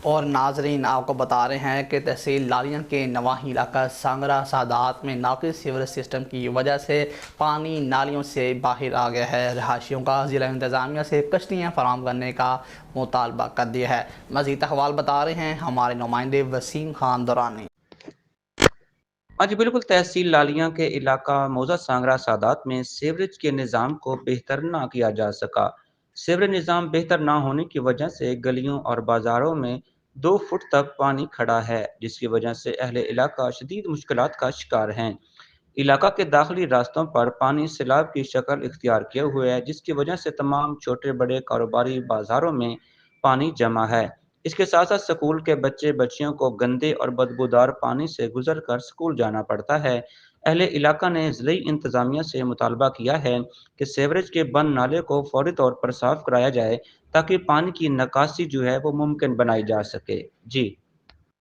اور ناظرین آپ کو بتا رہے ہیں کہ تحصیل لاریاں کے نواحی علاقہ سانگرا سادات میں ناقص سیوریج سسٹم کی وجہ سے پانی نالیوں سے باہر آ گیا ہے۔ رہائشیوں کا ضلع انتظامیہ سے کشتیاں فراہم کرنے کا مطالبہ کر دیا ہے۔ مزید احوال بتا رہے ہیں ہمارے نمائندے وسیم خان دورانی۔ جی بالکل، تحصیل لالیاں کے علاقہ موضع سانگرا سادات میں سیوریج کے نظام کو بہتر نہ کیا جا سکا۔ سیوریج نظام بہتر نہ ہونے کی وجہ سے گلیوں اور بازاروں میں 2 فٹ تک پانی کھڑا ہے، جس کی وجہ سے اہل علاقہ شدید مشکلات کا شکار ہیں۔ علاقہ کے داخلی راستوں پر پانی سیلاب کی شکل اختیار کیے ہوئے ہے، جس کی وجہ سے تمام چھوٹے بڑے کاروباری بازاروں میں پانی جمع ہے۔ اس کے ساتھ ساتھ سکول کے بچے بچیوں کو گندے اور بدبودار پانی سے گزر کر سکول جانا پڑتا ہے۔ اہل علاقہ نے ضلعی انتظامیہ سے مطالبہ کیا ہے کہ سیوریج کے بند نالے کو فوری طور پر صاف کرایا جائے تاکہ پانی کی نکاسی جو ہے وہ ممکن بنائی جا سکے۔ جی